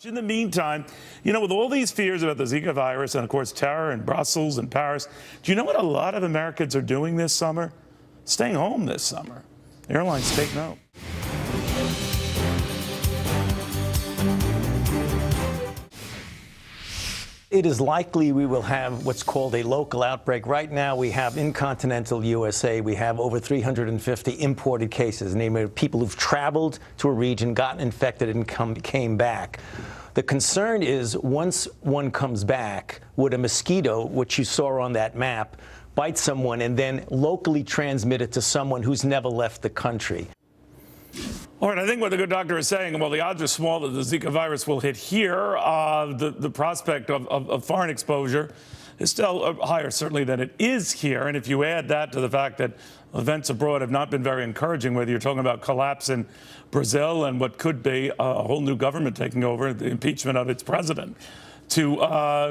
In the meantime, you know, with all these fears about the Zika virus and, of course, terror in Brussels and Paris, do you know what a lot of Americans are doing this summer? Staying home this summer. Airlines take note. It is likely we will have what's called a local outbreak. Right now, we have in continental USA, we have over 350 imported cases, namely people who've traveled to a region, gotten infected, and came back. The concern is once one comes back, would a mosquito, which you saw on that map, bite someone and then locally transmit it to someone who's never left the country? All right, I think what the good doctor is saying, well, the odds are small that the Zika virus will hit here. The prospect of foreign exposure is still higher, certainly, than it is here. And if you add that to the fact that events abroad have not been very encouraging, whether you're talking about collapse in Brazil and what could be a whole new government taking over, the impeachment of its president, to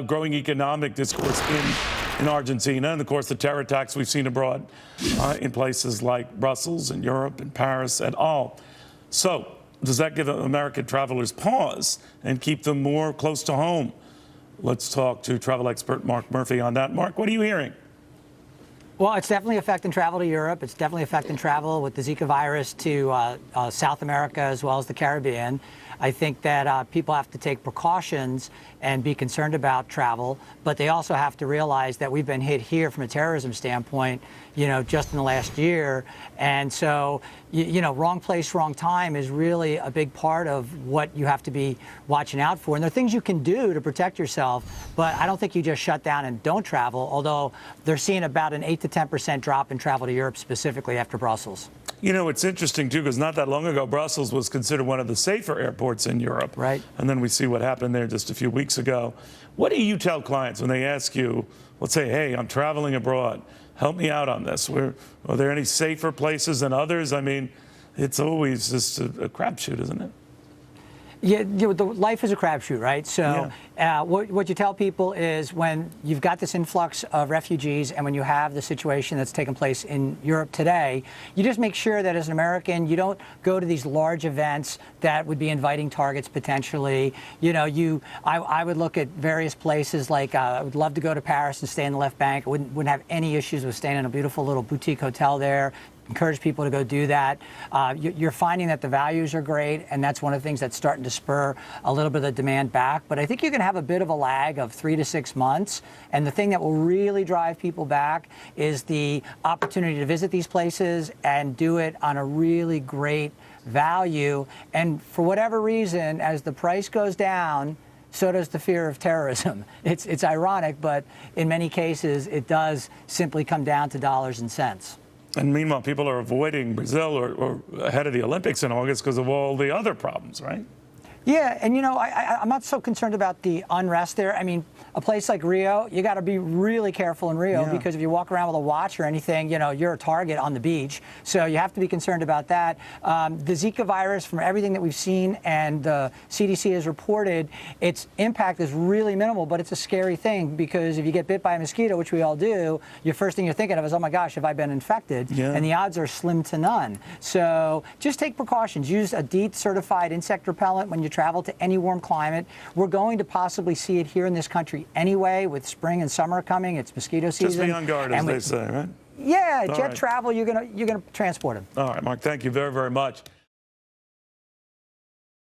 growing economic discourse in Argentina, and, of course, the terror attacks we've seen abroad in places like Brussels and Europe and Paris et al. So does that give American travelers pause and keep them more close to home? Let's talk to travel expert Mark Murphy on that. Mark, what are you hearing? Well, it's definitely affecting travel to Europe. It's definitely affecting travel with the Zika virus to South America as well as the Caribbean. I think that people have to take precautions and be concerned about travel, but they also have to realize that we've been hit here from a terrorism standpoint, you know, just in the last year. And so, you know, wrong place, wrong time is really a big part of what you have to be watching out for. And there are things you can do to protect yourself, but I don't think you just shut down and don't travel, although they're seeing about an 8 to 10% drop in travel to Europe specifically after Brussels. You know, it's interesting, too, because not that long ago, Brussels was considered one of the safer airports in Europe. Right. And then we see what happened there just a few weeks ago. What do you tell clients when they ask you, let's say, hey, I'm traveling abroad, help me out on this? Are there any safer places than others? I mean, it's always just a crapshoot, isn't it? Yeah, life is a crapshoot, right? So what you tell people is when you've got this influx of refugees and when you have the situation that's taken place in Europe today, you just make sure that as an American, you don't go to these large events that would be inviting targets potentially. You know, I would look at various places like I would love to go to Paris and stay in the left bank. I wouldn't have any issues with staying in a beautiful little boutique hotel there. Encourage people to go do that. You're finding that the values are great, and that's one of the things that's starting to spur a little bit of the demand back. But I think you're going to have a bit of a lag of 3 to 6 months. And the thing that will really drive people back is the opportunity to visit these places and do it on a really great value. And for whatever reason, as the price goes down, so does the fear of terrorism. It's ironic, but in many cases, it does simply come down to dollars and cents. And meanwhile, people are avoiding Brazil or ahead of the Olympics in August because of all the other problems, right? Yeah, and you know, I'm not so concerned about the unrest there. I mean, a place like Rio, you got to be really careful in Rio because if you walk around with a watch or anything, you know, you're a target on the beach. So you have to be concerned about that. The Zika virus, from everything that we've seen and the CDC has reported, its impact is really minimal, but it's a scary thing because if you get bit by a mosquito, which we all do, your first thing you're thinking of is, oh my gosh, have I been infected? And the odds are slim to none. So just take precautions. Use a DEET certified insect repellent when you travel to any warm climate. We're going to possibly see it here in this country anyway with spring and summer coming. It's mosquito season. Just be on guard, as they say, right? Yeah, jet travel, you're gonna transport them. All right, Mark, thank you very, very much.